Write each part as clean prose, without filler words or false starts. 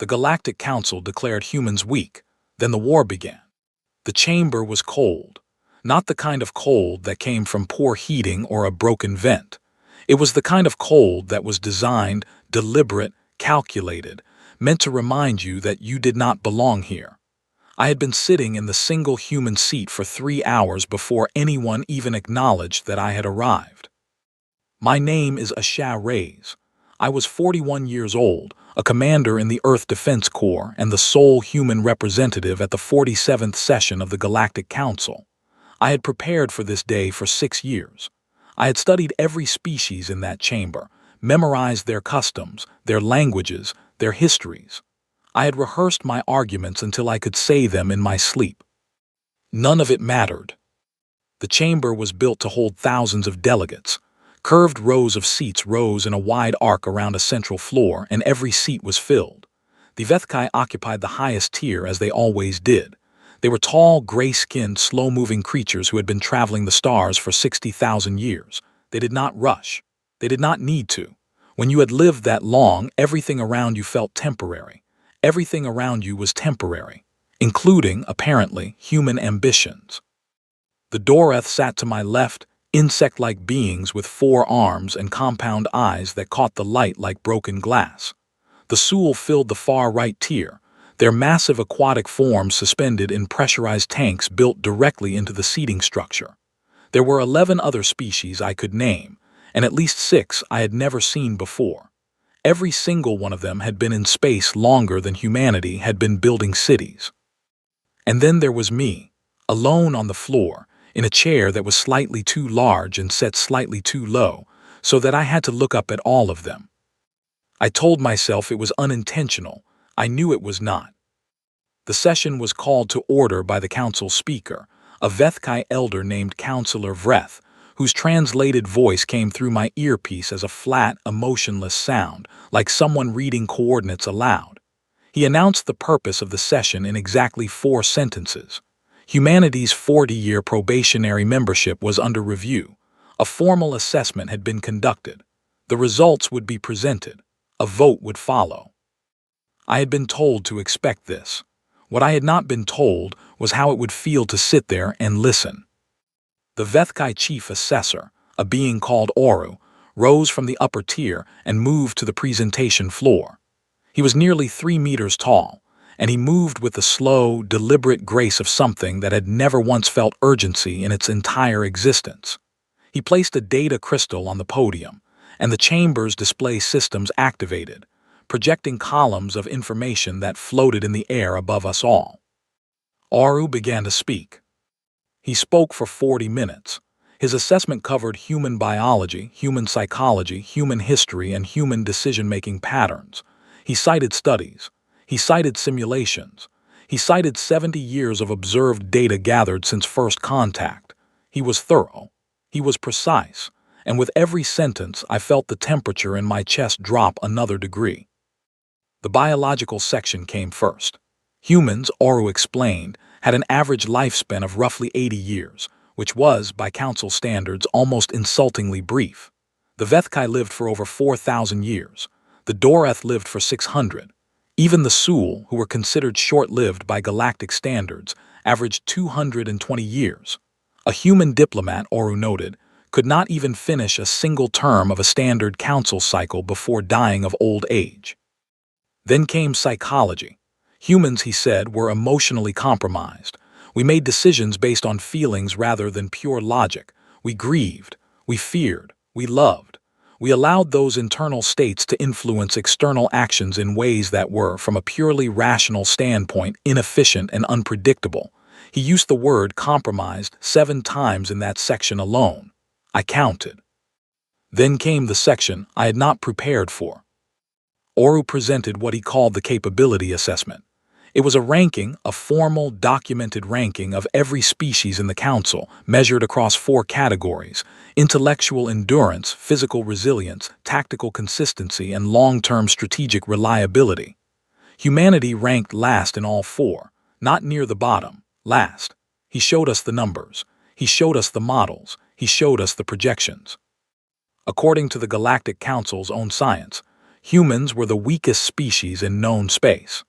The Galactic Council declared humans weak. Then the war began. The chamber was cold. Not the kind of cold that came from poor heating or a broken vent. It was the kind of cold that was designed, deliberate, calculated, meant to remind you that you did not belong here. I had been sitting in the single human seat for 3 hours before anyone even acknowledged that I had arrived. My name is HFY. I was 41 years old, a commander in the Earth Defense Corps and the sole human representative at the 47th session of the Galactic Council. I had prepared for this day for 6 years. I had studied every species in that chamber, memorized their customs, their languages, their histories. I had rehearsed my arguments until I could say them in my sleep. None of it mattered. The chamber was built to hold thousands of delegates. Curved rows of seats rose in a wide arc around a central floor, and every seat was filled. The Vethkai occupied the highest tier, as they always did. They were tall, gray-skinned, slow-moving creatures who had been traveling the stars for 60,000 years. They did not rush. They did not need to. When you had lived that long, everything around you felt temporary. Everything around you was temporary, including, apparently, human ambitions. The Doreth sat to my left, insect-like beings with 4 arms and compound eyes that caught the light like broken glass. The Sul filled the far right tier, their massive aquatic forms suspended in pressurized tanks built directly into the seating structure. There were 11 other species I could name, and at least 6 I had never seen before. Every single one of them had been in space longer than humanity had been building cities. And then there was me, alone on the floor, in a chair that was slightly too large and set slightly too low, so that I had to look up at all of them. I told myself it was unintentional. I knew it was not. The session was called to order by the council speaker, a Vethkai elder named Counselor Vreth, whose translated voice came through my earpiece as a flat, emotionless sound, like someone reading coordinates aloud. He announced the purpose of the session in exactly 4 sentences. Humanity's 40-year probationary membership was under review. A formal assessment had been conducted. The results would be presented. A vote would follow. I had been told to expect this. What I had not been told was how it would feel to sit there and listen. The Vethkai chief assessor, a being called Oru, rose from the upper tier and moved to the presentation floor. He was nearly 3 meters tall, and he moved with the slow, deliberate grace of something that had never once felt urgency in its entire existence. He placed a data crystal on the podium, and the chamber's display systems activated, projecting columns of information that floated in the air above us all. Oru began to speak. He spoke for 40 minutes. His assessment covered human biology, human psychology, human history, and human decision-making patterns. He cited studies. He cited simulations. He cited 70 years of observed data gathered since first contact. He was thorough. He was precise. And with every sentence, I felt the temperature in my chest drop another degree. The biological section came first. Humans, Oru explained, had an average lifespan of roughly 80 years, which was, by council standards, almost insultingly brief. The Vethkai lived for over 4,000 years. The Doreth lived for 600. Even the Sul, who were considered short-lived by galactic standards, averaged 220 years. A human diplomat, Oru noted, could not even finish a single term of a standard council cycle before dying of old age. Then came psychology. Humans, he said, were emotionally compromised. We made decisions based on feelings rather than pure logic. We grieved. We feared. We loved. We allowed those internal states to influence external actions in ways that were, from a purely rational standpoint, inefficient and unpredictable. He used the word compromised 7 times in that section alone. I counted. Then came the section I had not prepared for. Oru presented what he called the capability assessment. It was a ranking, a formal, documented ranking of every species in the council, measured across 4 categories: intellectual endurance, physical resilience, tactical consistency, and long-term strategic reliability. Humanity ranked last in all 4, not near the bottom, last. He showed us the numbers. He showed us the models. He showed us the projections. According to the Galactic Council's own science, Humans were the weakest species in known space.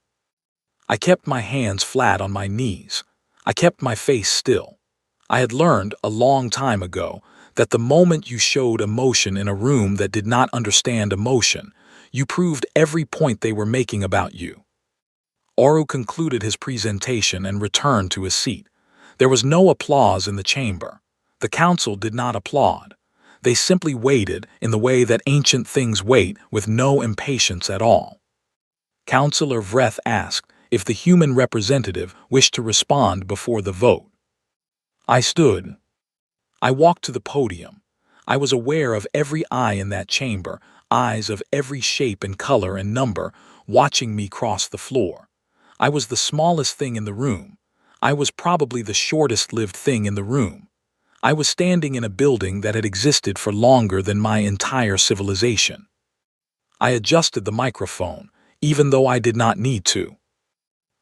I kept my hands flat on my knees. I kept my face still. I had learned a long time ago that the moment you showed emotion in a room that did not understand emotion, you proved every point they were making about you. Oru concluded his presentation and returned to his seat. There was no applause in the chamber. The council did not applaud. They simply waited in the way that ancient things wait, with no impatience at all. Councillor Vreth asked if the human representative wished to respond before the vote. I stood. I walked to the podium. I was aware of every eye in that chamber, eyes of every shape and color and number, watching me cross the floor. I was the smallest thing in the room. I was probably the shortest-lived thing in the room. I was standing in a building that had existed for longer than my entire civilization. I adjusted the microphone, even though I did not need to.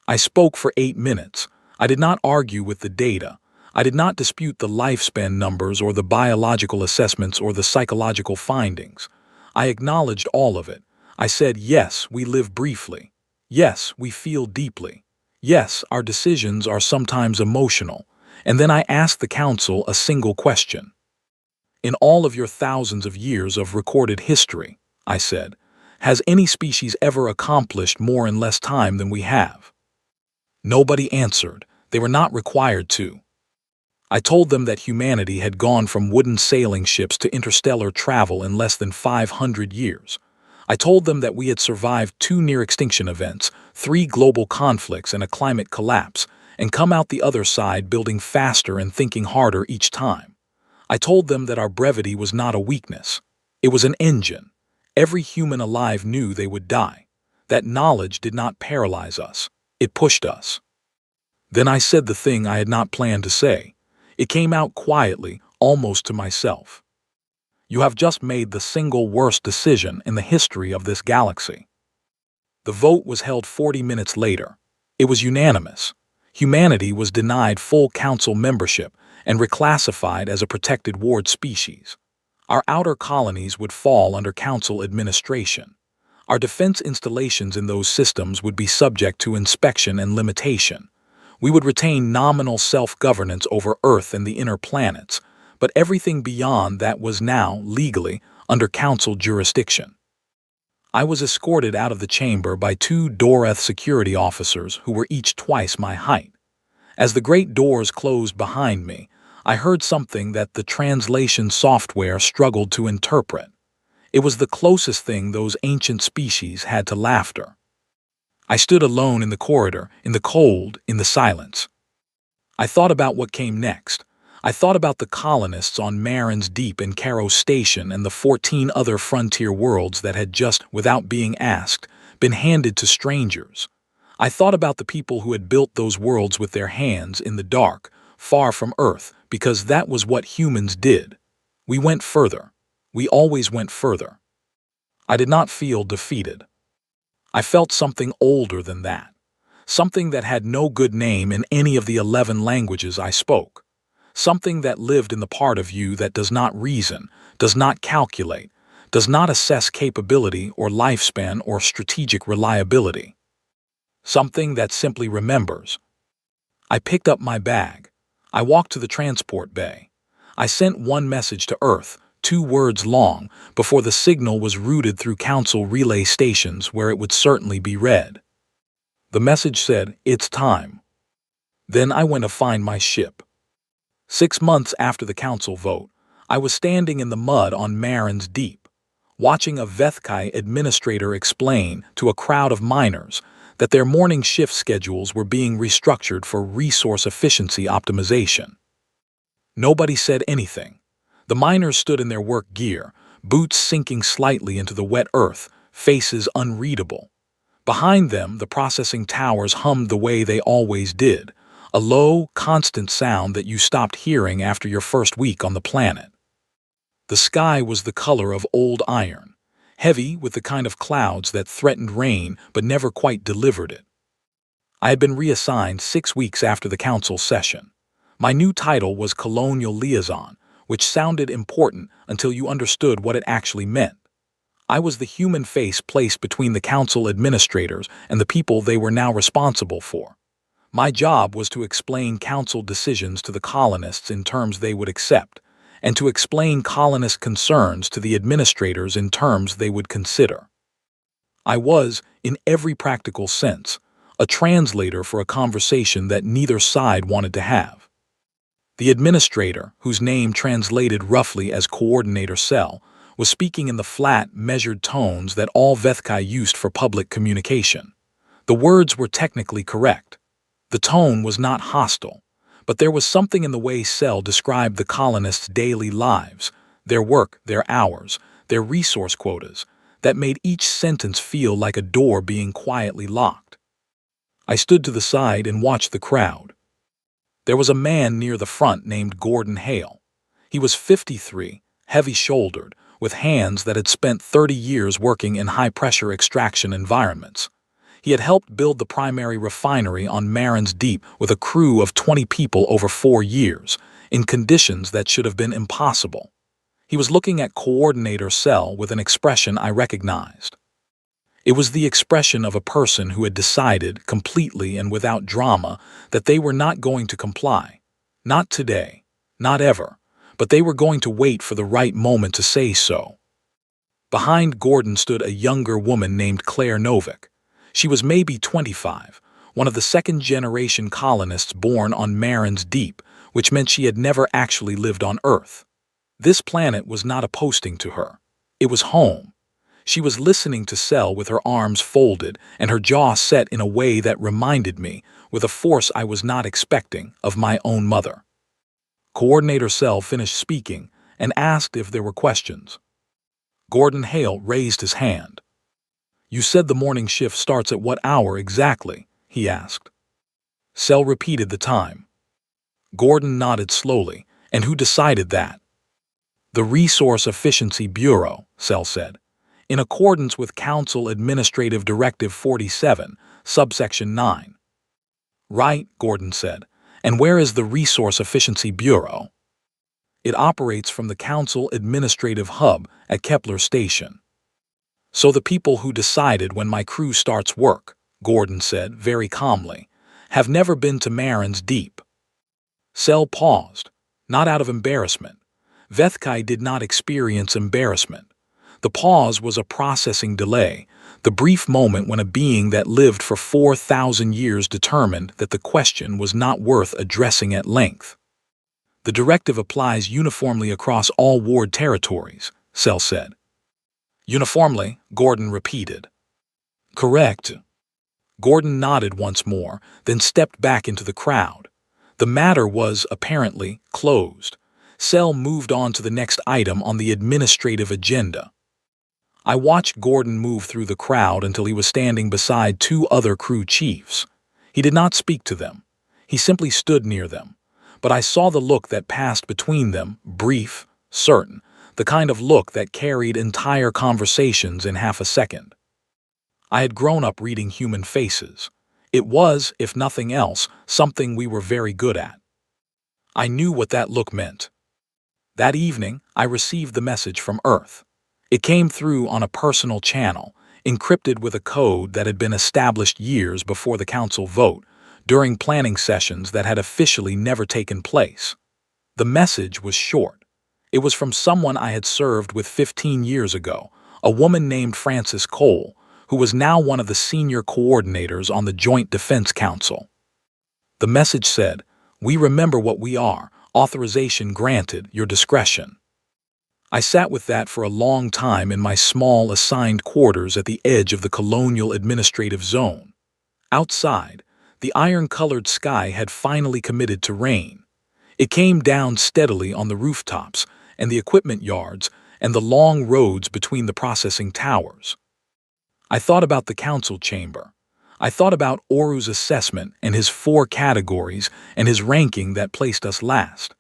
I spoke for 8 minutes. I did not argue with the data. I did not dispute the lifespan numbers or the biological assessments or the psychological findings. I acknowledged all of it. I said, yes, we live briefly. Yes, we feel deeply. Yes, our decisions are sometimes emotional. And then I asked the council a single question. In all of your thousands of years of recorded history, I said, has any species ever accomplished more in less time than we have? Nobody answered. They were not required to. I told them that humanity had gone from wooden sailing ships to interstellar travel in less than 500 years. I told them that we had survived 2 near-extinction events, 3 global conflicts, and a climate collapse, and come out the other side building faster and thinking harder each time. I told them that our brevity was not a weakness. It was an engine. Every human alive knew they would die. That knowledge did not paralyze us. It pushed us. Then I said the thing I had not planned to say. It came out quietly, almost to myself. You have just made the single worst decision in the history of this galaxy. The vote was held 40 minutes later. It was unanimous. Humanity was denied full council membership and reclassified as a protected ward species. Our outer colonies would fall under council administration. Our defense installations in those systems would be subject to inspection and limitation. We would retain nominal self-governance over Earth and the inner planets, but everything beyond that was now, legally, under council jurisdiction. I was escorted out of the chamber by 2 Doreth security officers who were each twice my height. As the great doors closed behind me, I heard something that the translation software struggled to interpret. It was the closest thing those ancient species had to laughter. I stood alone in the corridor, in the cold, in the silence. I thought about what came next. I thought about the colonists on Marin's Deep and Caro Station and the 14 other frontier worlds that had just, without being asked, been handed to strangers. I thought about the people who had built those worlds with their hands in the dark, far from Earth, because that was what humans did. We went further. We always went further. I did not feel defeated. I felt something older than that. Something that had no good name in any of the 11 languages I spoke. Something that lived in the part of you that does not reason, does not calculate, does not assess capability or lifespan or strategic reliability. Something that simply remembers. I picked up my bag. I walked to the transport bay. I sent one message to Earth, 2 words long, before the signal was routed through council relay stations where it would certainly be read. The message said, "It's time." Then I went to find my ship. 6 months after the council vote, I was standing in the mud on Marin's Deep, watching a Vethkai administrator explain to a crowd of miners that their morning shift schedules were being restructured for resource efficiency optimization. Nobody said anything. The miners stood in their work gear, boots sinking slightly into the wet earth, faces unreadable. Behind them, the processing towers hummed the way they always did, a low, constant sound that you stopped hearing after your first week on the planet. The sky was the color of old iron, heavy with the kind of clouds that threatened rain but never quite delivered it. I had been reassigned 6 weeks after the council session. My new title was Colonial Liaison, which sounded important until you understood what it actually meant. I was the human face placed between the council administrators and the people they were now responsible for. My job was to explain council decisions to the colonists in terms they would accept, and to explain colonist concerns to the administrators in terms they would consider. I was, in every practical sense, a translator for a conversation that neither side wanted to have. The administrator, whose name translated roughly as Coordinator Cell, was speaking in the flat, measured tones that all Vethkai used for public communication. The words were technically correct. The tone was not hostile, but there was something in the way Cell described the colonists' daily lives, their work, their hours, their resource quotas, that made each sentence feel like a door being quietly locked. I stood to the side and watched the crowd. There was a man near the front named Gordon Hale. He was 53, heavy-shouldered, with hands that had spent 30 years working in high-pressure extraction environments. He had helped build the primary refinery on Marin's Deep with a crew of 20 people over 4 years, in conditions that should have been impossible. He was looking at Coordinator Cell with an expression I recognized. It was the expression of a person who had decided, completely and without drama, that they were not going to comply. Not today, not ever, but they were going to wait for the right moment to say so. Behind Gordon stood a younger woman named Claire Novick. She was maybe 25, one of the second-generation colonists born on Marin's Deep, which meant she had never actually lived on Earth. This planet was not a posting to her. It was home. She was listening to Cell with her arms folded and her jaw set in a way that reminded me, with a force I was not expecting, of my own mother. Coordinator Cell finished speaking and asked if there were questions. Gordon Hale raised his hand. "You said the morning shift starts at what hour exactly?" he asked. Cell repeated the time. Gordon nodded slowly. "And who decided that?" "The Resource Efficiency Bureau," Cell said. "In accordance with Council Administrative Directive 47, subsection 9. "Right," Gordon said. "And where is the Resource Efficiency Bureau?" "It operates from the Council Administrative Hub at Kepler Station." "So the people who decided when my crew starts work," Gordon said very calmly, "have never been to Marin's Deep." Cell paused, not out of embarrassment. Vethkai did not experience embarrassment. The pause was a processing delay, the brief moment when a being that lived for 4,000 years determined that the question was not worth addressing at length. "The directive applies uniformly across all ward territories," Cell said. "Uniformly," Gordon repeated. "Correct." Gordon nodded once more, then stepped back into the crowd. The matter was, apparently, closed. Cell moved on to the next item on the administrative agenda. I watched Gordon move through the crowd until he was standing beside 2 other crew chiefs. He did not speak to them. He simply stood near them. But I saw the look that passed between them, brief, certain, the kind of look that carried entire conversations in half a second. I had grown up reading human faces. It was, if nothing else, something we were very good at. I knew what that look meant. That evening, I received the message from Earth. It came through on a personal channel, encrypted with a code that had been established years before the council vote, during planning sessions that had officially never taken place. The message was short. It was from someone I had served with 15 years ago, a woman named Frances Cole, who was now one of the senior coordinators on the Joint Defense Council. The message said, "We remember what we are. Authorization granted, your discretion." I sat with that for a long time in my small assigned quarters at the edge of the colonial administrative zone. Outside, the iron-colored sky had finally committed to rain. It came down steadily on the rooftops and the equipment yards and the long roads between the processing towers. I thought about the council chamber. I thought about Oru's assessment and his 4 categories and his ranking that placed us last.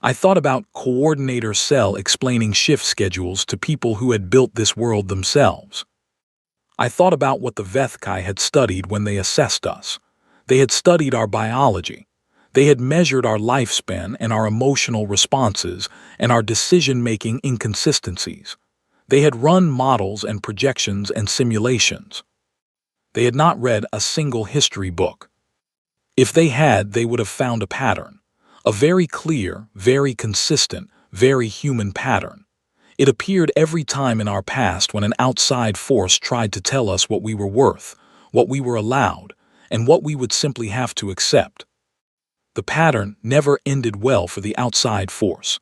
I thought about Coordinator Cell explaining shift schedules to people who had built this world themselves. I thought about what the Vethkai had studied when they assessed us. They had studied our biology. They had measured our lifespan and our emotional responses and our decision-making inconsistencies. They had run models and projections and simulations. They had not read a single history book. If they had, they would have found a pattern. A very clear, very consistent, very human pattern. It appeared every time in our past when an outside force tried to tell us what we were worth, what we were allowed, and what we would simply have to accept. The pattern never ended well for the outside force.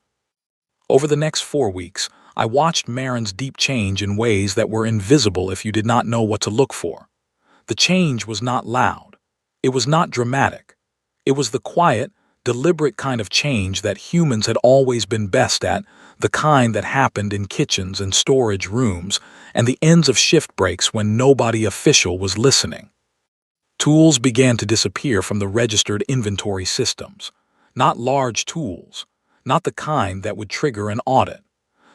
Over the next 4 weeks, I watched Marin's deep change in ways that were invisible if you did not know what to look for. The change was not loud. It was not dramatic. It was the quiet, deliberate kind of change that humans had always been best at, the kind that happened in kitchens and storage rooms, and the ends of shift breaks when nobody official was listening. Tools began to disappear from the registered inventory systems. Not large tools, not the kind that would trigger an audit.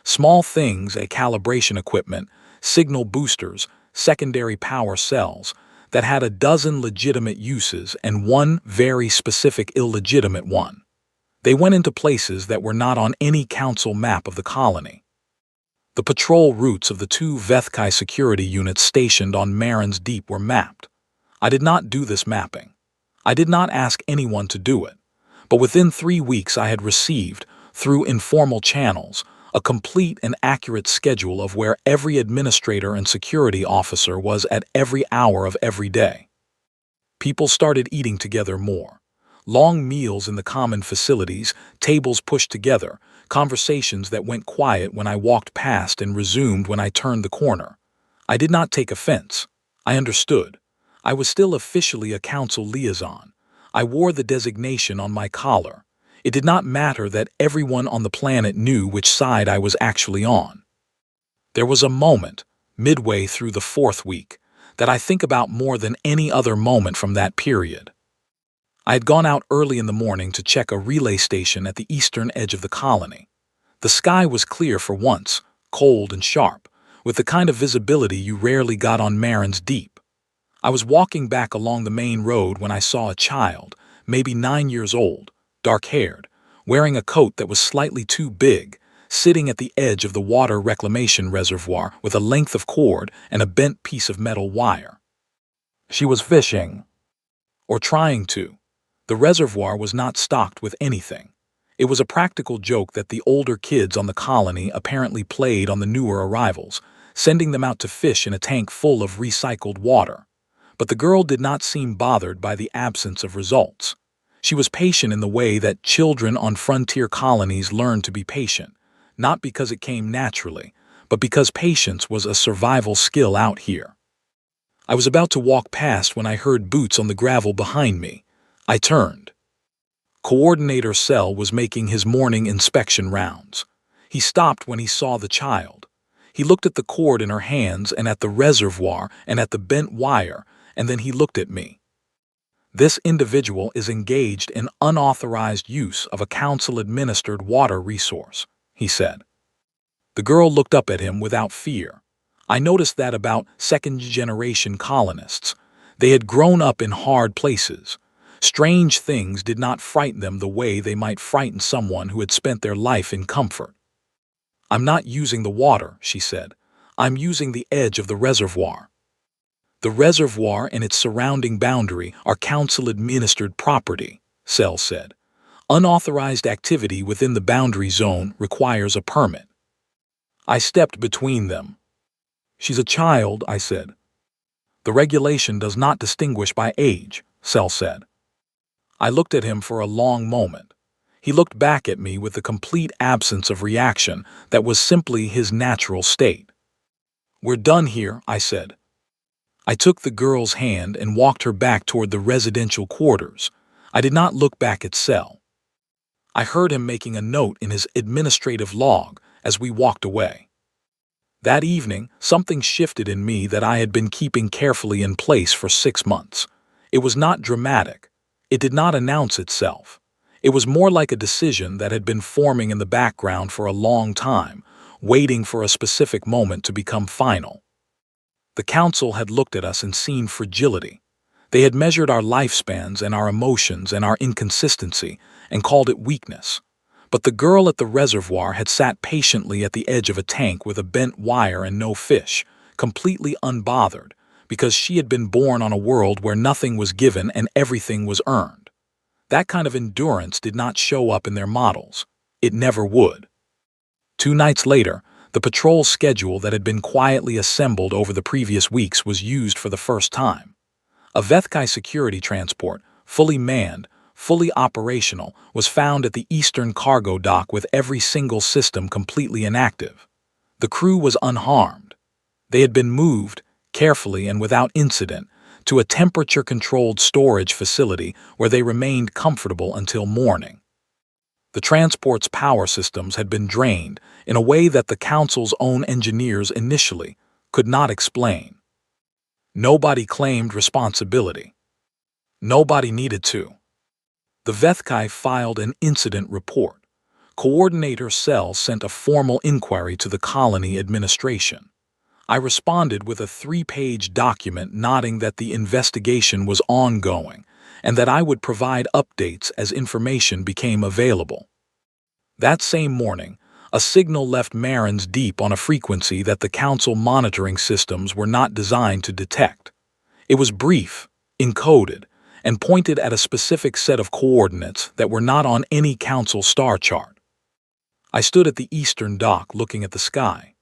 Small things, a calibration equipment, signal boosters, secondary power cells, that had a dozen legitimate uses and one very specific illegitimate one. They went into places that were not on any council map of the colony. The patrol routes of the 2 Vethkai security units stationed on Marin's Deep were mapped. I did not do this mapping. I did not ask anyone to do it. But within 3 weeks I had received, through informal channels, a complete and accurate schedule of where every administrator and security officer was at every hour of every day. People started eating together more. Long meals in the common facilities, tables pushed together, conversations that went quiet when I walked past and resumed when I turned the corner. I did not take offense. I understood. I was still officially a council liaison. I wore the designation on my collar. It did not matter that everyone on the planet knew which side I was actually on. There was a moment, midway through the 4th week, that I think about more than any other moment from that period. I had gone out early in the morning to check a relay station at the eastern edge of the colony. The sky was clear for once, cold and sharp, with the kind of visibility you rarely got on Marin's Deep. I was walking back along the main road when I saw a child, maybe 9 years old, dark-haired, wearing a coat that was slightly too big, sitting at the edge of the water reclamation reservoir with a length of cord and a bent piece of metal wire. She was fishing, or trying to. The reservoir was not stocked with anything. It was a practical joke that the older kids on the colony apparently played on the newer arrivals, sending them out to fish in a tank full of recycled water. But the girl did not seem bothered by the absence of results. She was patient in the way that children on frontier colonies learn to be patient, not because it came naturally, but because patience was a survival skill out here. I was about to walk past when I heard boots on the gravel behind me. I turned. Coordinator Cell was making his morning inspection rounds. He stopped when he saw the child. He looked at the cord in her hands and at the reservoir and at the bent wire, and then he looked at me. This individual is engaged in unauthorized use of a council-administered water resource, he said. The girl looked up at him without fear. I noticed that about second-generation colonists. They had grown up in hard places. Strange things did not frighten them the way they might frighten someone who had spent their life in comfort. "I'm not using the water," she said. "I'm using the edge of the reservoir." The reservoir and its surrounding boundary are council-administered property, Cell said. Unauthorized activity within the boundary zone requires a permit. I stepped between them. "She's a child," I said. "The regulation does not distinguish by age," Cell said. I looked at him for a long moment. He looked back at me with the complete absence of reaction that was simply his natural state. "We're done here," I said. I took the girl's hand and walked her back toward the residential quarters. I did not look back at Cell. I heard him making a note in his administrative log as we walked away. That evening, something shifted in me that I had been keeping carefully in place for 6 months. It was not dramatic. It did not announce itself. It was more like a decision that had been forming in the background for a long time, waiting for a specific moment to become final. The council had looked at us and seen fragility. They had measured our lifespans and our emotions and our inconsistency and called it weakness. But the girl at the reservoir had sat patiently at the edge of a tank with a bent wire and no fish, completely unbothered, because she had been born on a world where nothing was given and everything was earned. That kind of endurance did not show up in their models. It never would. 2 nights later, the patrol schedule that had been quietly assembled over the previous weeks was used for the first time. A Vethkai security transport, fully manned, fully operational, was found at the eastern cargo dock with every single system completely inactive. The crew was unharmed. They had been moved, carefully and without incident, to a temperature-controlled storage facility where they remained comfortable until morning. The transport's power systems had been drained in a way that the Council's own engineers initially could not explain. Nobody claimed responsibility. Nobody needed to. The Vethkai filed an incident report. Coordinator Cell sent a formal inquiry to the colony administration. I responded with a 3-page document noting that the investigation was ongoing and that I would provide updates as information became available. That same morning, a signal left Marins Deep on a frequency that the Council monitoring systems were not designed to detect. It was brief, encoded, and pointed at a specific set of coordinates that were not on any Council star chart. I stood at the eastern dock looking at the sky.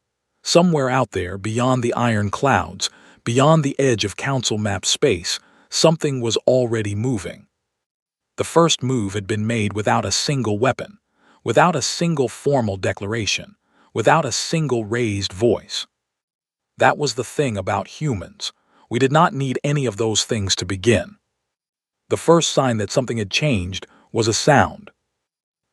Somewhere out there, beyond the iron clouds, beyond the edge of Council map space, something was already moving. The first move had been made without a single weapon, without a single formal declaration, without a single raised voice. That was the thing about humans. We did not need any of those things to begin. The first sign that something had changed was a sound.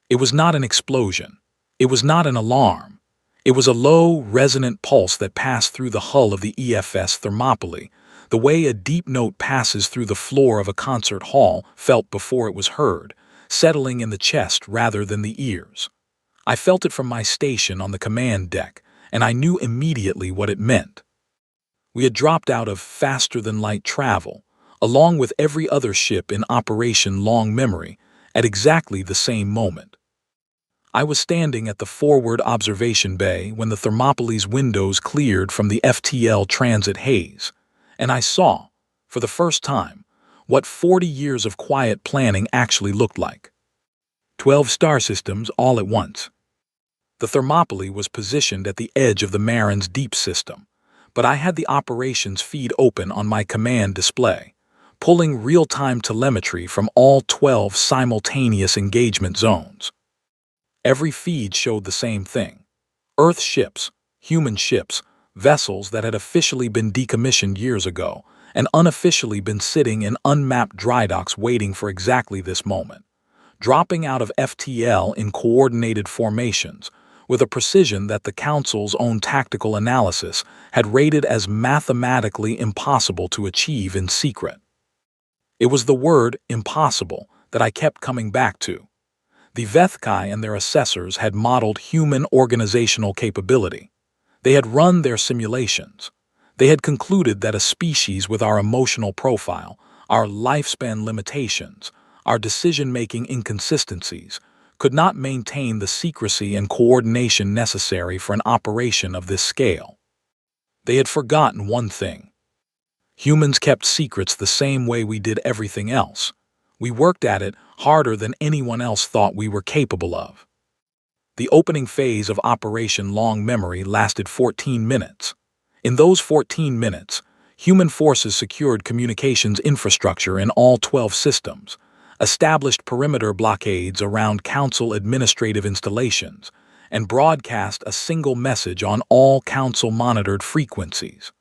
It was not an explosion. It was not an alarm. It was a low, resonant pulse that passed through the hull of the EFS Thermopylae, the way a deep note passes through the floor of a concert hall felt before it was heard, settling in the chest rather than the ears. I felt it from my station on the command deck, and I knew immediately what it meant. We had dropped out of faster-than-light travel, along with every other ship in Operation Long Memory, at exactly the same moment. I was standing at the forward observation bay when the Thermopylae's windows cleared from the FTL transit haze, and I saw, for the first time, what 40 years of quiet planning actually looked like. 12 star systems all at once. The Thermopylae was positioned at the edge of the Marins Deep system, but I had the operations feed open on my command display, pulling real-time telemetry from all 12 simultaneous engagement zones. Every feed showed the same thing. Earth ships, human ships, vessels that had officially been decommissioned years ago and unofficially been sitting in unmapped dry docks waiting for exactly this moment, dropping out of FTL in coordinated formations with a precision that the Council's own tactical analysis had rated as mathematically impossible to achieve in secret. It was the word impossible that I kept coming back to. The Vethkai and their assessors had modeled human organizational capability. They had run their simulations. They had concluded that a species with our emotional profile, our lifespan limitations, our decision-making inconsistencies, could not maintain the secrecy and coordination necessary for an operation of this scale. They had forgotten one thing. Humans kept secrets the same way we did everything else. We worked at it harder than anyone else thought we were capable of. The opening phase of Operation Long Memory lasted 14 minutes. In those 14 minutes, human forces secured communications infrastructure in all 12 systems, established perimeter blockades around Council administrative installations, and broadcast a single message on all Council-monitored frequencies.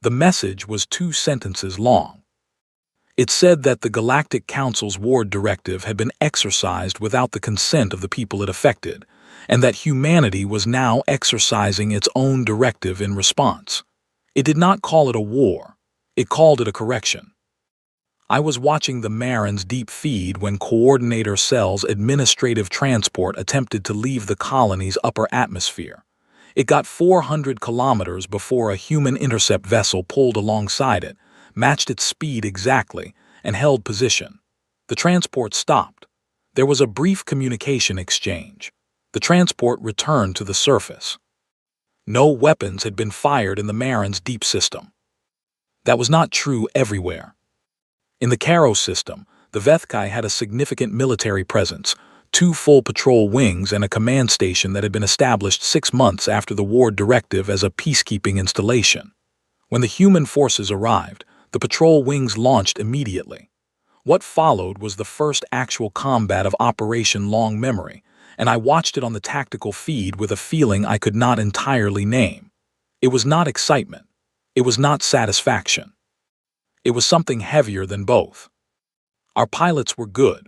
The message was 2 sentences long. It said that the Galactic Council's ward directive had been exercised without the consent of the people it affected, and that humanity was now exercising its own directive in response. It did not call it a war. It called it a correction. I was watching the Marins Deep feed when Coordinator Cell's administrative transport attempted to leave the colony's upper atmosphere. It got 400 kilometers before a human intercept vessel pulled alongside it, matched its speed exactly, and held position. The transport stopped. There was a brief communication exchange. The transport returned to the surface. No weapons had been fired in the Marin's deep system. That was not true everywhere. In the Caro system, the Vethkai had a significant military presence, 2 full patrol wings and a command station that had been established 6 months after the war directive as a peacekeeping installation. When the human forces arrived, the patrol wings launched immediately. What followed was the first actual combat of Operation Long Memory, and I watched it on the tactical feed with a feeling I could not entirely name. It was not excitement. It was not satisfaction. It was something heavier than both. Our pilots were good.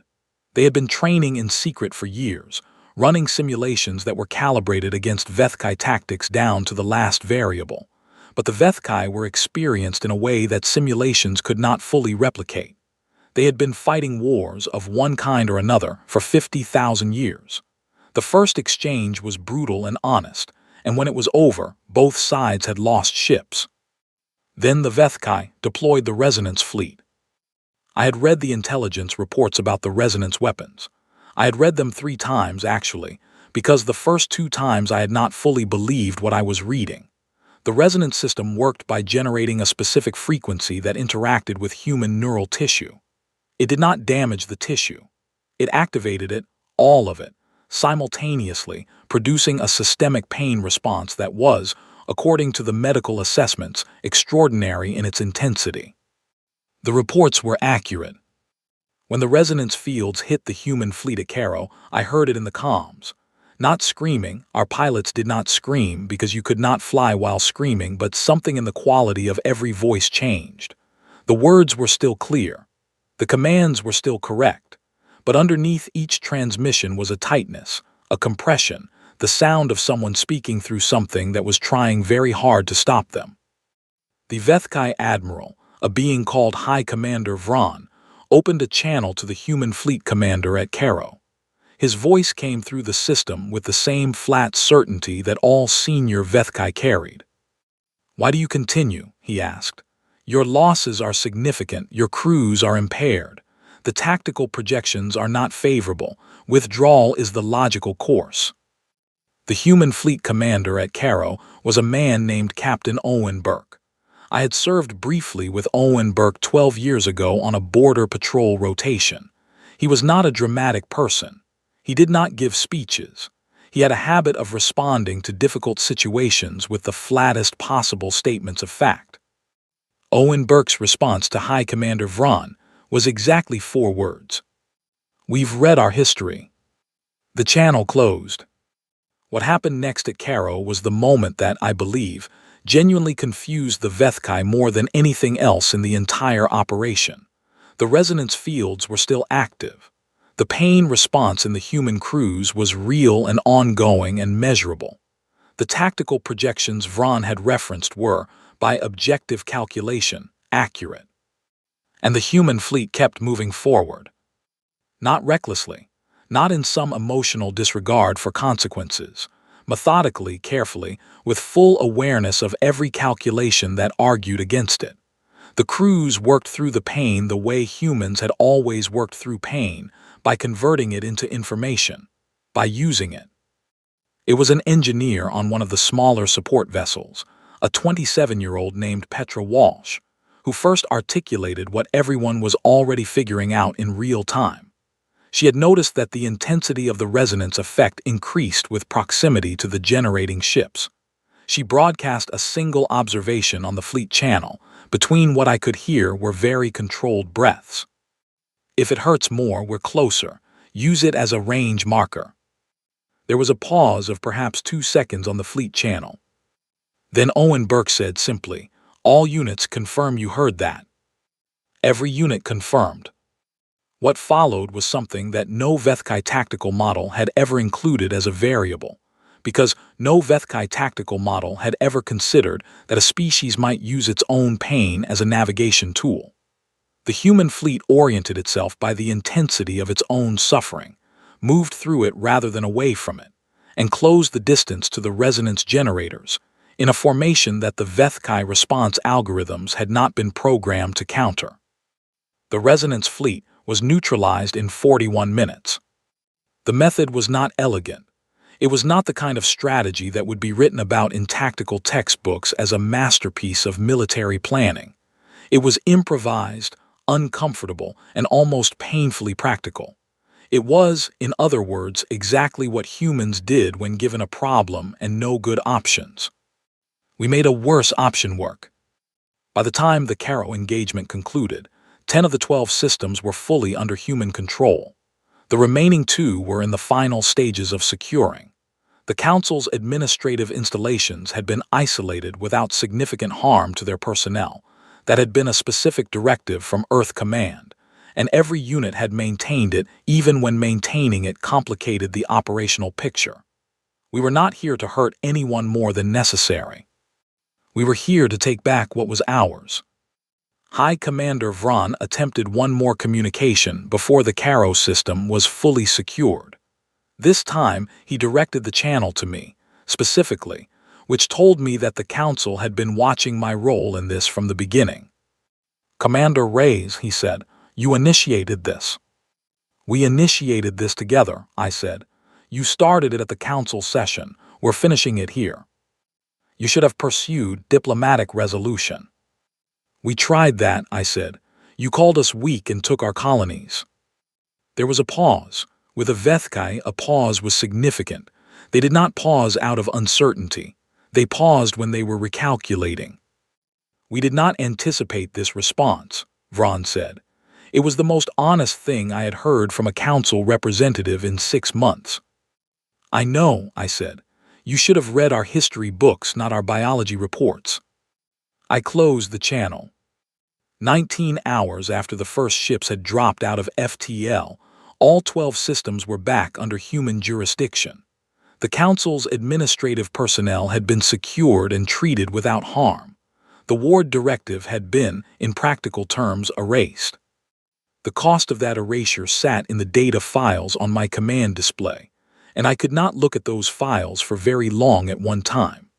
They had been training in secret for years, running simulations that were calibrated against Vethkai tactics down to the last variable. But the Vethkai were experienced in a way that simulations could not fully replicate. They had been fighting wars of one kind or another for 50,000 years. The first exchange was brutal and honest, and when it was over, both sides had lost ships. Then the Vethkai deployed the resonance fleet. I had read the intelligence reports about the resonance weapons. I had read them 3 times, actually, because the first 2 times I had not fully believed what I was reading. The resonance system worked by generating a specific frequency that interacted with human neural tissue. It did not damage the tissue. It activated it, all of it, simultaneously, producing a systemic pain response that was, according to the medical assessments, extraordinary in its intensity. The reports were accurate. When the resonance fields hit the human fleet at Caro, I heard it in the comms. Not screaming, our pilots did not scream because you could not fly while screaming, but something in the quality of every voice changed. The words were still clear. The commands were still correct. But underneath each transmission was a tightness, a compression, the sound of someone speaking through something that was trying very hard to stop them. The Vethkai admiral, a being called High Commander Vron, opened a channel to the human fleet commander at Caro. His voice came through the system with the same flat certainty that all senior Vethkai carried. "Why do you continue?" he asked. "Your losses are significant, your crews are impaired. The tactical projections are not favorable. Withdrawal is the logical course." The human fleet commander at Caro was a man named Captain Owen Burke. I had served briefly with Owen Burke 12 years ago on a border patrol rotation. He was not a dramatic person. He did not give speeches. He had a habit of responding to difficult situations with the flattest possible statements of fact. Owen Burke's response to High Commander Vron was exactly 4 words. "We've read our history." The channel closed. What happened next at Caro was the moment that, I believe, genuinely confused the Vethkai more than anything else in the entire operation. The resonance fields were still active. The pain response in the human crews was real and ongoing and measurable. The tactical projections Vron had referenced were, by objective calculation, accurate. And the human fleet kept moving forward. Not recklessly, not in some emotional disregard for consequences, methodically, carefully, with full awareness of every calculation that argued against it. The crews worked through the pain the way humans had always worked through pain, by converting it into information, by using it. It was an engineer on one of the smaller support vessels, a 27-year-old named Petra Walsh, who first articulated what everyone was already figuring out in real time. She had noticed that the intensity of the resonance effect increased with proximity to the generating ships. She broadcast a single observation on the fleet channel. Between what I could hear were very controlled breaths. "If it hurts more, we're closer. Use it as a range marker." There was a pause of perhaps 2 seconds on the fleet channel. Then Owen Burke said simply, "All units confirm you heard that." Every unit confirmed. What followed was something that no Vethkai tactical model had ever included as a variable, because no Vethkai tactical model had ever considered that a species might use its own pain as a navigation tool. The human fleet oriented itself by the intensity of its own suffering, moved through it rather than away from it, and closed the distance to the resonance generators, in a formation that the Vethkai response algorithms had not been programmed to counter. The resonance fleet was neutralized in 41 minutes. The method was not elegant. It was not the kind of strategy that would be written about in tactical textbooks as a masterpiece of military planning. It was improvised, uncomfortable, and almost painfully practical. It was, in other words, exactly what humans did when given a problem and no good options. We made a worse option work. By the time the Caro engagement concluded, 10 of the 12 systems were fully under human control. The remaining 2 were in the final stages of securing. The Council's administrative installations had been isolated without significant harm to their personnel. That had been a specific directive from Earth Command, and every unit had maintained it even when maintaining it complicated the operational picture. We were not here to hurt anyone more than necessary. We were here to take back what was ours. High Commander Vron attempted one more communication before the Caro system was fully secured. This time, he directed the channel to me, specifically, which told me that the Council had been watching my role in this from the beginning. "Commander Reyes," he said, "you initiated this." "We initiated this together," I said. "You started it at the Council session. We're finishing it here. You should have pursued diplomatic resolution." "We tried that," I said. "You called us weak and took our colonies." There was a pause. With a Vethkai, a pause was significant. They did not pause out of uncertainty. They paused when they were recalculating. "We did not anticipate this response," Vron said. "It was the most honest thing I had heard from a Council representative in 6 months." "I know," I said. "You should have read our history books, not our biology reports." I closed the channel. 19 hours after the first ships had dropped out of FTL, all 12 systems were back under human jurisdiction. The Council's administrative personnel had been secured and treated without harm. The Ward Directive had been, in practical terms, erased. The cost of that erasure sat in the data files on my command display, and I could not look at those files for very long at one time.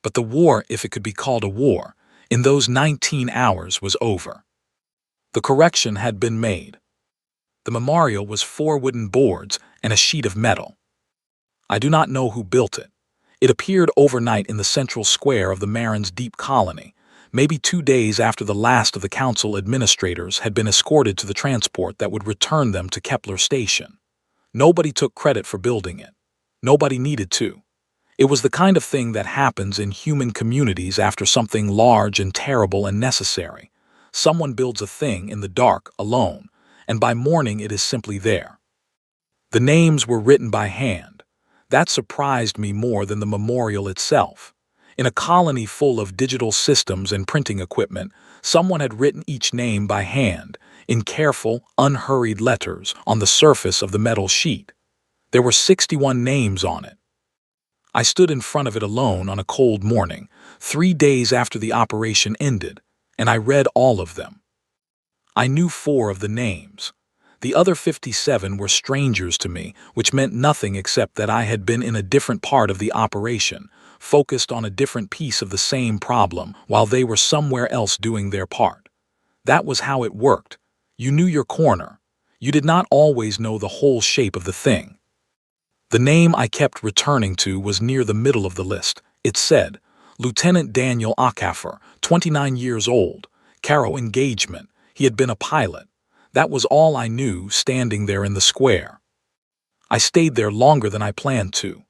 But the war, if it could be called a war, in those 19 hours was over. The correction had been made. The memorial was 4 wooden boards and a sheet of metal. I do not know who built it. It appeared overnight in the central square of the Marin's deep colony, maybe 2 days after the last of the Council administrators had been escorted to the transport that would return them to Kepler Station. Nobody took credit for building it. Nobody needed to. It was the kind of thing that happens in human communities after something large and terrible and necessary. Someone builds a thing in the dark, alone, and by morning it is simply there. The names were written by hand. That surprised me more than the memorial itself. In a colony full of digital systems and printing equipment, someone had written each name by hand, in careful, unhurried letters on the surface of the metal sheet. There were 61 names on it. I stood in front of it alone on a cold morning, 3 days after the operation ended, and I read all of them. I knew 4 of the names. The other 57 were strangers to me, which meant nothing except that I had been in a different part of the operation, focused on a different piece of the same problem, while they were somewhere else doing their part. That was how it worked. You knew your corner. You did not always know the whole shape of the thing. The name I kept returning to was near the middle of the list. It said, Lieutenant Daniel Akafer, 29 years old, Caro engagement. He had been a pilot. That was all I knew, standing there in the square. I stayed there longer than I planned to.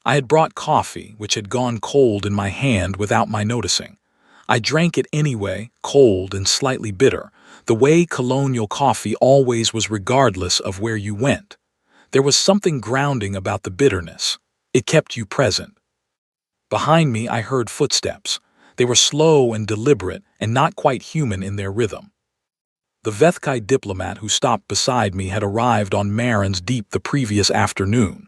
I had brought coffee, which had gone cold in my hand without my noticing. I drank it anyway, cold and slightly bitter, the way colonial coffee always was regardless of where you went. There was something grounding about the bitterness. It kept you present. Behind me I heard footsteps. They were slow and deliberate and not quite human in their rhythm. The Vethkai diplomat who stopped beside me had arrived on Marin's Deep the previous afternoon.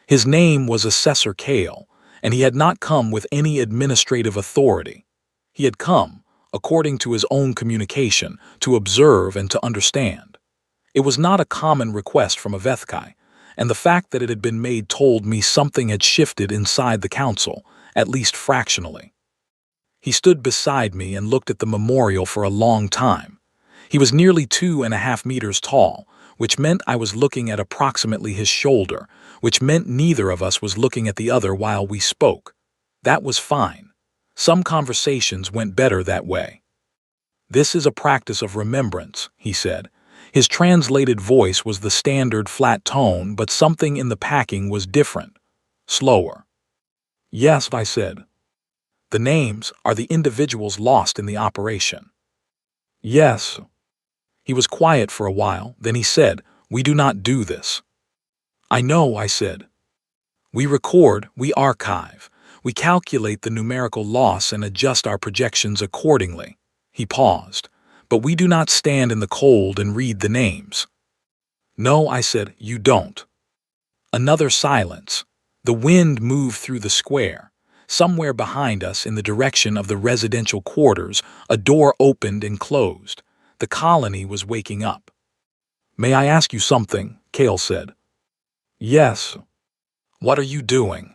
His name was Assessor Kale, and he had not come with any administrative authority. He had come, according to his own communication, to observe and to understand. It was not a common request from a Vethkai, and the fact that it had been made told me something had shifted inside the council, at least fractionally. He stood beside me and looked at the memorial for a long time. He was nearly 2.5 meters tall, which meant I was looking at approximately his shoulder, which meant neither of us was looking at the other while we spoke. That was fine. Some conversations went better that way. "This is a practice of remembrance," he said. His translated voice was the standard flat tone, but something in the packing was different, slower. "Yes," I said. "The names are the individuals lost in the operation." "Yes." He was quiet for a while, then he said, "We do not do this." "I know," I said. "We record, we archive. We calculate the numerical loss and adjust our projections accordingly." He paused. "But we do not stand in the cold and read the names." "No," I said, "you don't." Another silence. The wind moved through the square. Somewhere behind us, in the direction of the residential quarters, a door opened and closed. The colony was waking up. "May I ask you something?" Cale said. "Yes." "What are you doing?"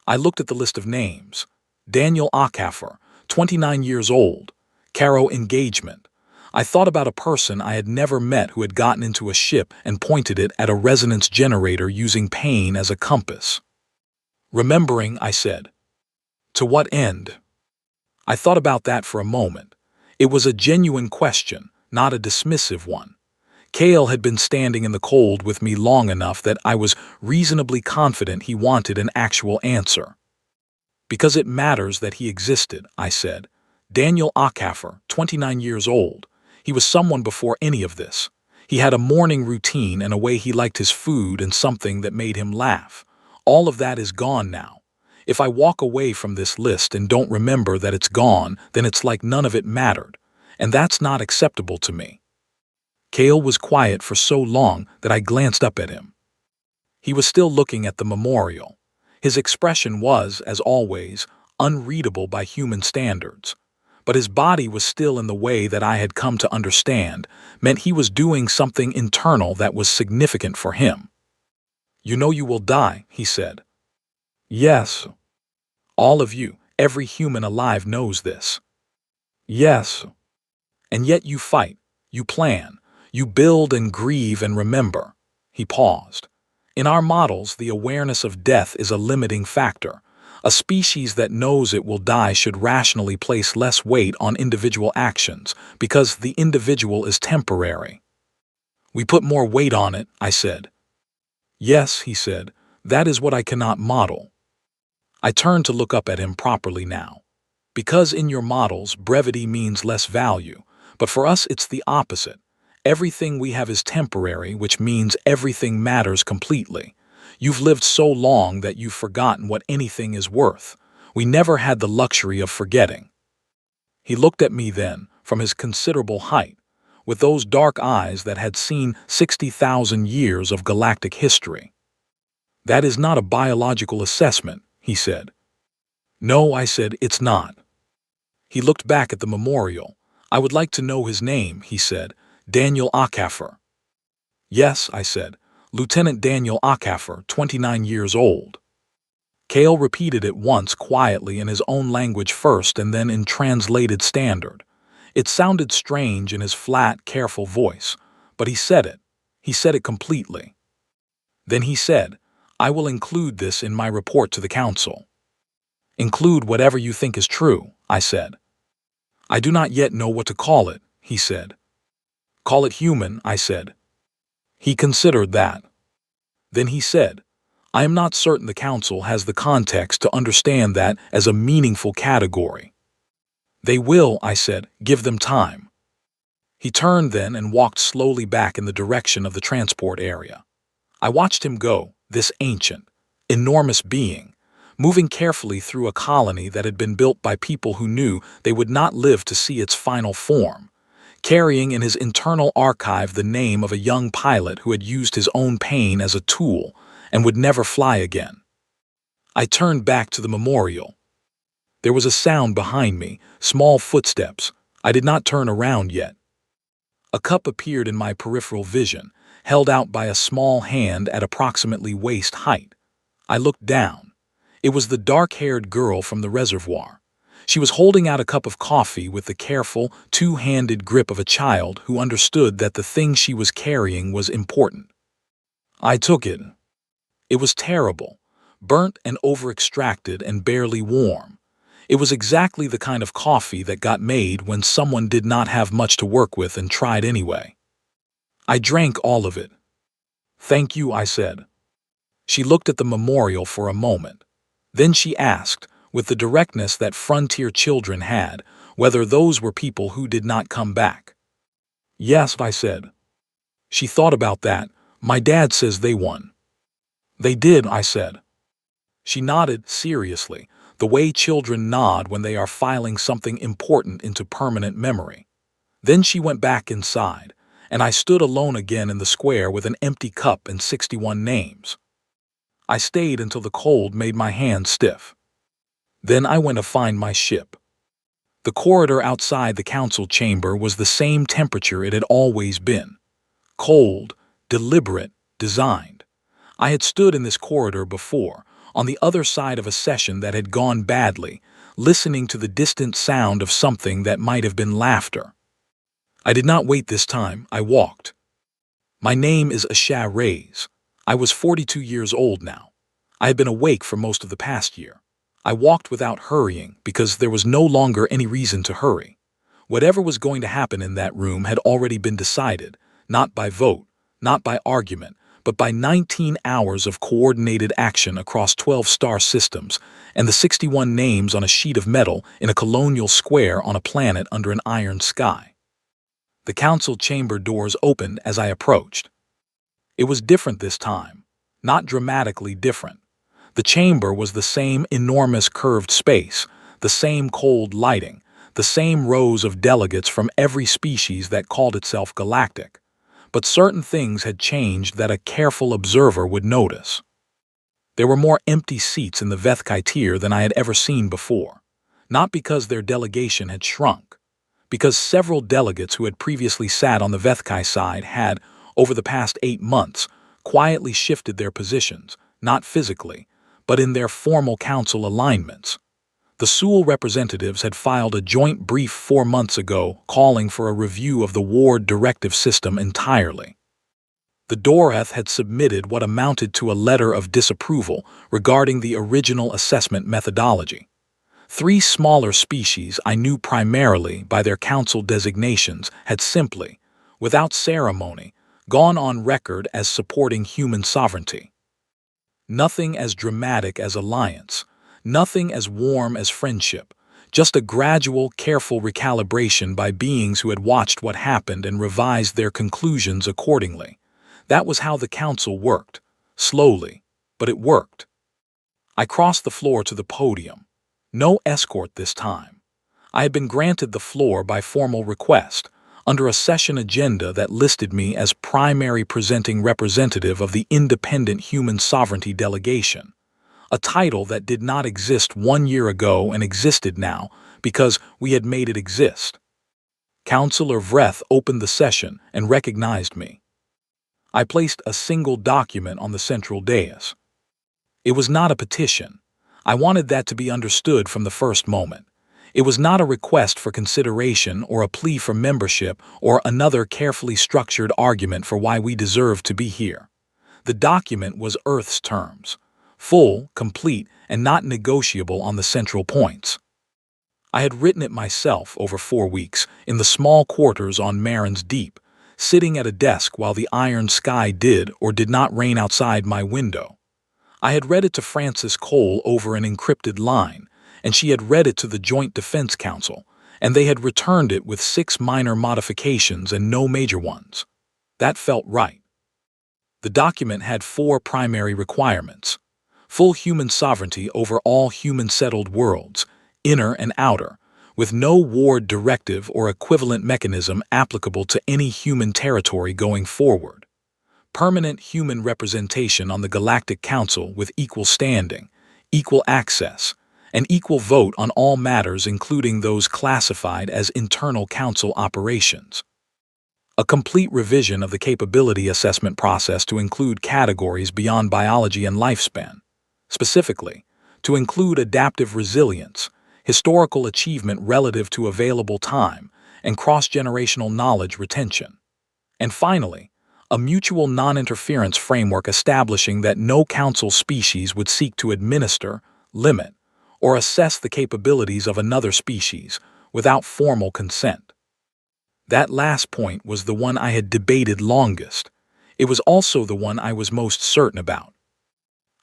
I looked at the list of names. Daniel Acaffer, 29 years old. Caro engagement. I thought about a person I had never met who had gotten into a ship and pointed it at a resonance generator using pain as a compass. "Remembering," I said. "To what end?" I thought about that for a moment. It was a genuine question, not a dismissive one. Cale had been standing in the cold with me long enough that I was reasonably confident he wanted an actual answer. "Because it matters that he existed," I said. Daniel Acaffer, 29 years old. He was someone before any of this. He had a morning routine and a way he liked his food and something that made him laugh. All of that is gone now. If I walk away from this list and don't remember that it's gone, then it's like none of it mattered. And that's not acceptable to me. Cale was quiet for so long that I glanced up at him. He was still looking at the memorial. His expression was, as always, unreadable by human standards. But his body was still in the way that I had come to understand, meant he was doing something internal that was significant for him. "You know you will die," he said. "Yes." "All of you, every human alive knows this." "Yes." "And yet you fight, you plan, you build and grieve and remember." He paused. "In our models, the awareness of death is a limiting factor. A species that knows it will die should rationally place less weight on individual actions because the individual is temporary." "We put more weight on it," I said. "Yes," he said, "that is what I cannot model." I turned to look up at him properly now. "Because in your models, brevity means less value, but for us it's the opposite. Everything we have is temporary, which means everything matters completely. You've lived so long that you've forgotten what anything is worth. We never had the luxury of forgetting." He looked at me then, from his considerable height, with those dark eyes that had seen 60,000 years of galactic history. "That is not a biological assessment," he said. "No," I said, "it's not." He looked back at the memorial. "I would like to know his name," he said. "Daniel Acaffer." "Yes," I said. "Lieutenant Daniel Acaffer, 29 years old." Cale repeated it once quietly in his own language first and then in translated standard. It sounded strange in his flat, careful voice, but he said it. He said it completely. Then he said, "I will include this in my report to the council." "Include whatever you think is true," I said. "I do not yet know what to call it," he said. "Call it human," I said. He considered that. Then he said, "I am not certain the council has the context to understand that as a meaningful category." "They will," I said, "give them time." He turned then and walked slowly back in the direction of the transport area. I watched him go, this ancient, enormous being, moving carefully through a colony that had been built by people who knew they would not live to see its final form, carrying in his internal archive the name of a young pilot who had used his own pain as a tool and would never fly again. I turned back to the memorial. There was a sound behind me, small footsteps. I did not turn around yet. A cup appeared in my peripheral vision, held out by a small hand at approximately waist height. I looked down. It was the dark-haired girl from the reservoir. She was holding out a cup of coffee with the careful, two-handed grip of a child who understood that the thing she was carrying was important. I took it. It was terrible, burnt and over-extracted and barely warm. It was exactly the kind of coffee that got made when someone did not have much to work with and tried anyway. I drank all of it. "Thank you," I said. She looked at the memorial for a moment. Then she asked, with the directness that frontier children had, whether those were people who did not come back. "Yes," I said. She thought about that. "My dad says they won." "They did," I said. She nodded seriously, the way children nod when they are filing something important into permanent memory. Then she went back inside, and I stood alone again in the square with an empty cup and 61 names. I stayed until the cold made my hands stiff. Then I went to find my ship. The corridor outside the council chamber was the same temperature it had always been. Cold, deliberate, designed. I had stood in this corridor before, on the other side of a session that had gone badly, listening to the distant sound of something that might have been laughter. I did not wait this time, I walked. My name is HFY. I was 42 years old now. I had been awake for most of the past year. I walked without hurrying because there was no longer any reason to hurry. Whatever was going to happen in that room had already been decided, not by vote, not by argument, but by 19 hours of coordinated action across 12 star systems and the 61 names on a sheet of metal in a colonial square on a planet under an iron sky. The council chamber doors opened as I approached. It was different this time, not dramatically different. The chamber was the same enormous curved space, the same cold lighting, the same rows of delegates from every species that called itself Galactic. But certain things had changed that a careful observer would notice. There were more empty seats in the Vethkai than I had ever seen before, not because their delegation had shrunk, because several delegates who had previously sat on the Vethkai side had, over the past 8 months, quietly shifted their positions, not physically, but in their formal council alignments. The Seoul representatives had filed a joint brief 4 months ago calling for a review of the ward directive system entirely. The Doreth had submitted what amounted to a letter of disapproval regarding the original assessment methodology. 3 smaller species I knew primarily by their council designations had simply, without ceremony, gone on record as supporting human sovereignty. Nothing as dramatic as alliance, nothing as warm as friendship, just a gradual, careful recalibration by beings who had watched what happened and revised their conclusions accordingly. That was how the council worked, slowly, but it worked. I crossed the floor to the podium. No escort this time. I had been granted the floor by formal request, under a session agenda that listed me as primary presenting representative of the Independent Human Sovereignty Delegation, a title that did not exist 1 year ago and existed now because we had made it exist. Councillor Vreth opened the session and recognized me. I placed a single document on the central dais. It was not a petition. I wanted that to be understood from the first moment. It was not a request for consideration or a plea for membership or another carefully structured argument for why we deserve to be here. The document was Earth's terms, full, complete, and not negotiable on the central points. I had written it myself over 4 weeks in the small quarters on Marin's Deep, sitting at a desk while the iron sky did or did not rain outside my window. I had read it to Frances Cole over an encrypted line, and she had read it to the Joint Defense Council, and they had returned it with 6 minor modifications and no major ones. That felt right. The document had 4 primary requirements: full human sovereignty over all human-settled worlds, inner and outer, with no ward directive or equivalent mechanism applicable to any human territory going forward. Permanent human representation on the Galactic Council with equal standing, equal access, and equal vote on all matters including those classified as internal council operations. A complete revision of the capability assessment process to include categories beyond biology and lifespan. Specifically, to include adaptive resilience, historical achievement relative to available time, and cross-generational knowledge retention. And finally, a mutual non-interference framework establishing that no council species would seek to administer, limit, or assess the capabilities of another species without formal consent. That last point was the one I had debated longest. It was also the one I was most certain about.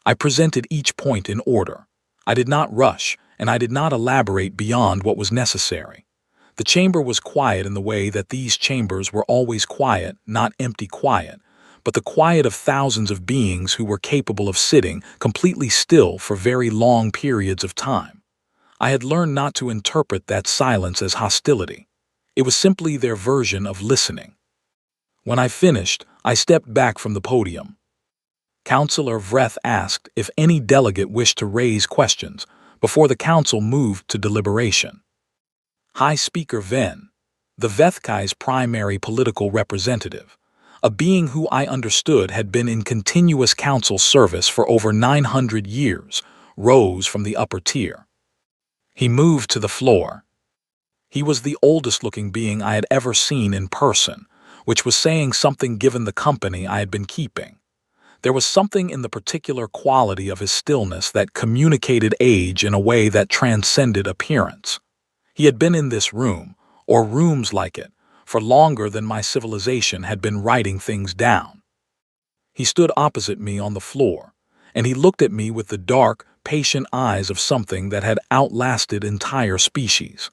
I presented each point in order. I did not rush, and I did not elaborate beyond what was necessary. The chamber was quiet in the way that these chambers were always quiet, not empty quiet, but the quiet of thousands of beings who were capable of sitting completely still for very long periods of time. I had learned not to interpret that silence as hostility. It was simply their version of listening. When I finished, I stepped back from the podium. Councillor Vreth asked if any delegate wished to raise questions before the council moved to deliberation. High Speaker Ven, the Vethkai's primary political representative, a being who I understood had been in continuous council service for over 900 years, rose from the upper tier. He moved to the floor. He was the oldest-looking being I had ever seen in person, which was saying something given the company I had been keeping. There was something in the particular quality of his stillness that communicated age in a way that transcended appearance. He had been in this room, or rooms like it, for longer than my civilization had been writing things down. He stood opposite me on the floor, and he looked at me with the dark, patient eyes of something that had outlasted entire species.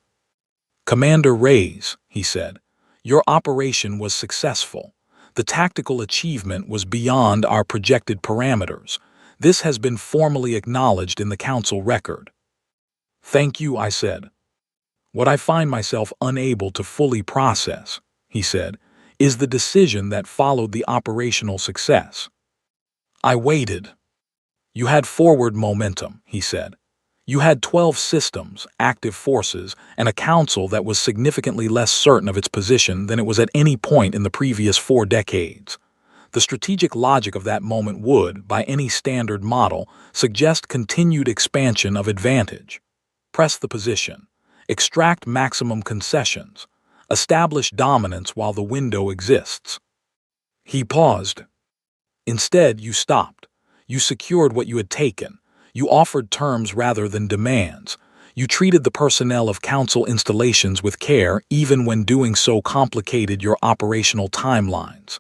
"Commander Reyes," he said, "your operation was successful. The tactical achievement was beyond our projected parameters. This has been formally acknowledged in the council record." "Thank you," I said. "What I find myself unable to fully process," he said, "is the decision that followed the operational success." I waited. "You had forward momentum," he said. "You had 12 systems, active forces, and a council that was significantly less certain of its position than it was at any point in the previous 4 decades. The strategic logic of that moment would, by any standard model, suggest continued expansion of advantage. Press the position. Extract maximum concessions. Establish dominance while the window exists." He paused. "Instead, you stopped. You secured what you had taken. You offered terms rather than demands. You treated the personnel of council installations with care even when doing so complicated your operational timelines."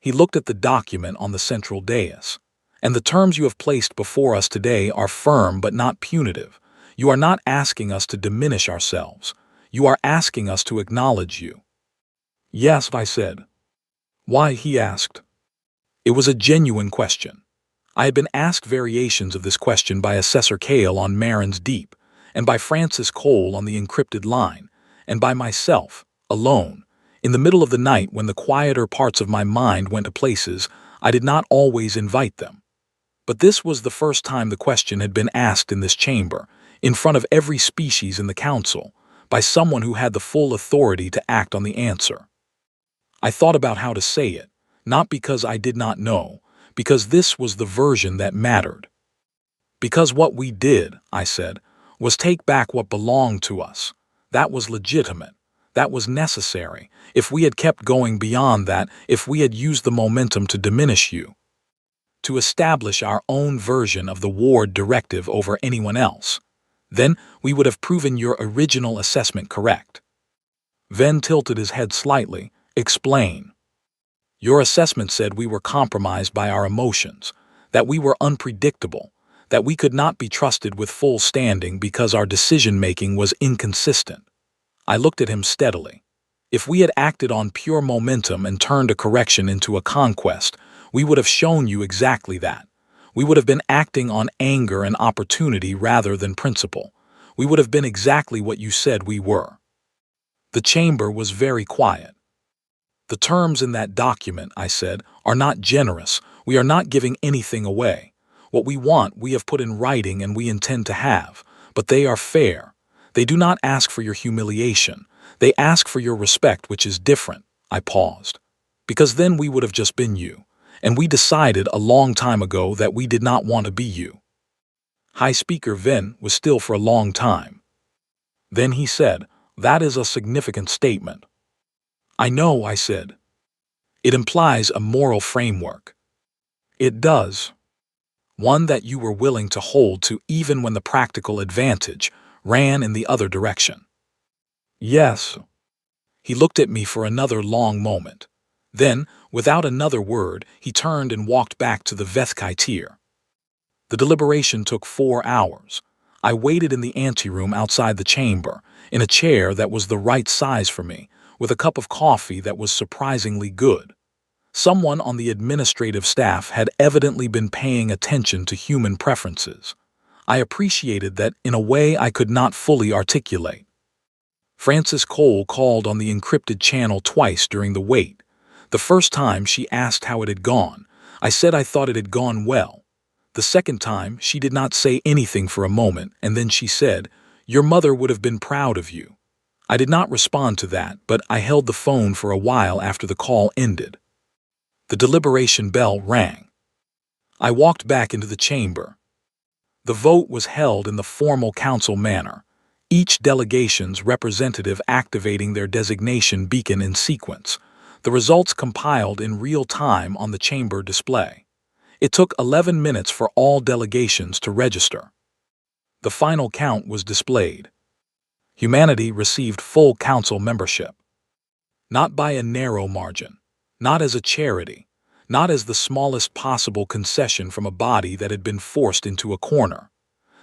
He looked at the document on the central dais. "And the terms you have placed before us today are firm but not punitive. You are not asking us to diminish ourselves. You are asking us to acknowledge you." "Yes," I said. "Why?" he asked. It was a genuine question. I had been asked variations of this question by Assessor Kale on Marin's Deep, and by Francis Cole on the encrypted line, and by myself, alone, in the middle of the night when the quieter parts of my mind went to places I did not always invite them. But this was the first time the question had been asked in this chamber, in front of every species in the council, by someone who had the full authority to act on the answer. I thought about how to say it, not because I did not know, because this was the version that mattered. "Because what we did," I said, "was take back what belonged to us. That was legitimate. That was necessary. If we had kept going beyond that, if we had used the momentum to diminish you, to establish our own version of the Ward Directive over anyone else, then we would have proven your original assessment correct." Ven tilted his head slightly. "Explain." "Your assessment said we were compromised by our emotions, that we were unpredictable, that we could not be trusted with full standing because our decision-making was inconsistent." I looked at him steadily. "If we had acted on pure momentum and turned a correction into a conquest, we would have shown you exactly that. We would have been acting on anger and opportunity rather than principle. We would have been exactly what you said we were." The chamber was very quiet. "The terms in that document," I said, "are not generous. We are not giving anything away. What we want we have put in writing and we intend to have, but they are fair. They do not ask for your humiliation. They ask for your respect, which is different." I paused. "Because then we would have just been you, and we decided a long time ago that we did not want to be you." High Speaker Ven was still for a long time. Then he said, "That is a significant statement." "I know," I said. "It implies a moral framework." "It does. One that you were willing to hold to even when the practical advantage ran in the other direction." "Yes." He looked at me for another long moment. Then, without another word, he turned and walked back to the Vethkaitier. The deliberation took 4 hours. I waited in the anteroom outside the chamber, in a chair that was the right size for me, with a cup of coffee that was surprisingly good. Someone on the administrative staff had evidently been paying attention to human preferences. I appreciated that in a way I could not fully articulate. Frances Cole called on the encrypted channel twice during the wait. The first time she asked how it had gone. I said I thought it had gone well. The second time she did not say anything for a moment, and then she said, "Your mother would have been proud of you." I did not respond to that, but I held the phone for a while after the call ended. The deliberation bell rang. I walked back into the chamber. The vote was held in the formal council manner, each delegation's representative activating their designation beacon in sequence, the results compiled in real time on the chamber display. It took 11 minutes for all delegations to register. The final count was displayed. Humanity received full council membership. Not by a narrow margin, not as a charity, not as the smallest possible concession from a body that had been forced into a corner.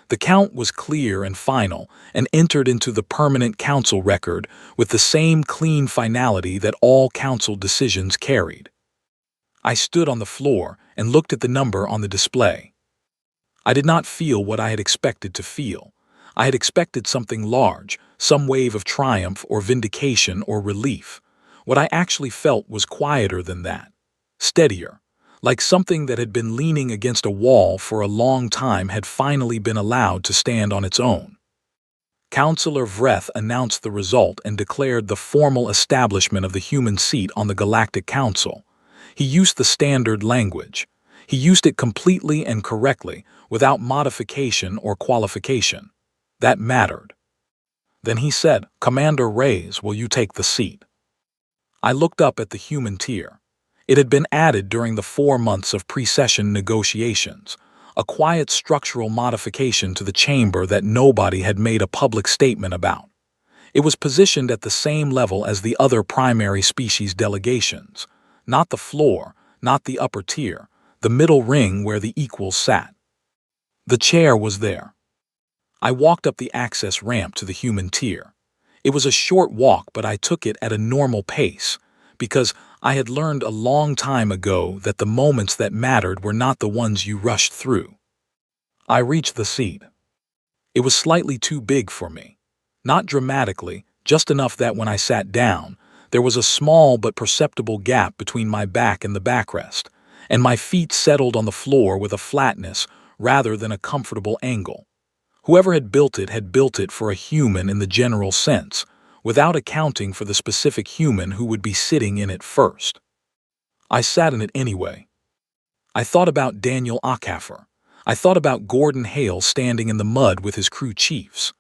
The count was clear and final and entered into the permanent council record with the same clean finality that all council decisions carried. I stood on the floor and looked at the number on the display. I did not feel what I had expected to feel. I had expected something large, some wave of triumph or vindication or relief. What I actually felt was quieter than that, steadier, like something that had been leaning against a wall for a long time had finally been allowed to stand on its own. Councillor Vreth announced the result and declared the formal establishment of the human seat on the Galactic Council. He used the standard language. He used it completely and correctly, without modification or qualification. That mattered. Then he said, "Commander Reyes, will you take the seat?" I looked up at the human tier. It had been added during the 4 months of pre-session negotiations, a quiet structural modification to the chamber that nobody had made a public statement about. It was positioned at the same level as the other primary species delegations, not the floor, not the upper tier, the middle ring where the equals sat. The chair was there. I walked up the access ramp to the human tier. It was a short walk, but I took it at a normal pace, because I had learned a long time ago that the moments that mattered were not the ones you rushed through. I reached the seat. It was slightly too big for me. Not dramatically, just enough that when I sat down, there was a small but perceptible gap between my back and the backrest, and my feet settled on the floor with a flatness rather than a comfortable angle. Whoever had built it for a human in the general sense, without accounting for the specific human who would be sitting in it first. I sat in it anyway. I thought about Daniel Akaffer. I thought about Gordon Hale standing in the mud with his crew chiefs.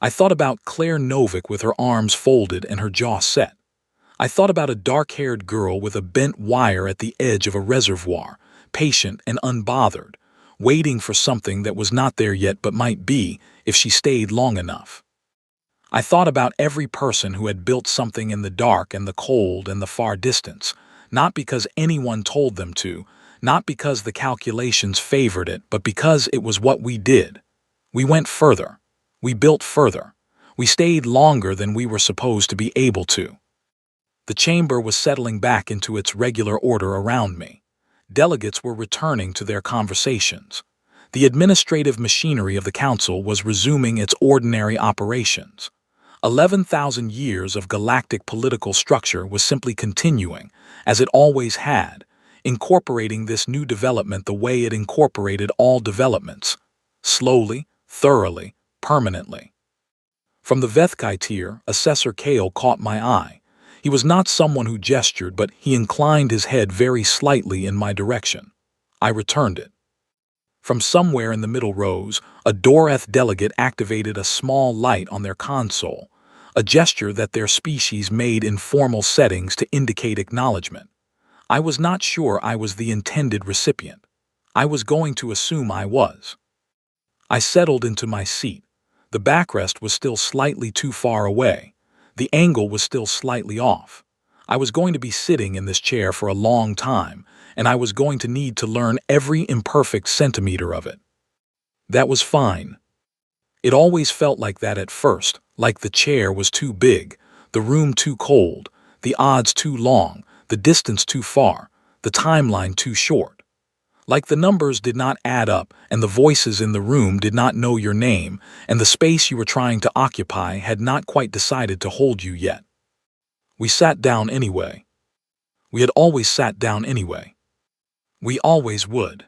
I thought about Claire Novick with her arms folded and her jaw set. I thought about a dark-haired girl with a bent wire at the edge of a reservoir, patient and unbothered, waiting for something that was not there yet but might be if she stayed long enough. I thought about every person who had built something in the dark and the cold and the far distance, not because anyone told them to, not because the calculations favored it, but because it was what we did. We went further. We built further. We stayed longer than we were supposed to be able to. The chamber was settling back into its regular order around me. Delegates were returning to their conversations. The administrative machinery of the council was resuming its ordinary operations. 11,000 years of galactic political structure was simply continuing, as it always had, incorporating this new development the way it incorporated all developments, slowly, thoroughly, permanently. From the Vethkaitier, Assessor Kale caught my eye. He was not someone who gestured, but he inclined his head very slightly in my direction. I returned it. From somewhere in the middle rows, a Doreth delegate activated a small light on their console, a gesture that their species made in formal settings to indicate acknowledgement. I was not sure I was the intended recipient. I was going to assume I was. I settled into my seat. The backrest was still slightly too far away. The angle was still slightly off. I was going to be sitting in this chair for a long time, and I was going to need to learn every imperfect centimeter of it. That was fine. It always felt like that at first, like the chair was too big, the room too cold, the odds too long, the distance too far, the timeline too short. Like the numbers did not add up, and the voices in the room did not know your name, and the space you were trying to occupy had not quite decided to hold you yet. We sat down anyway. We had always sat down anyway. We always would.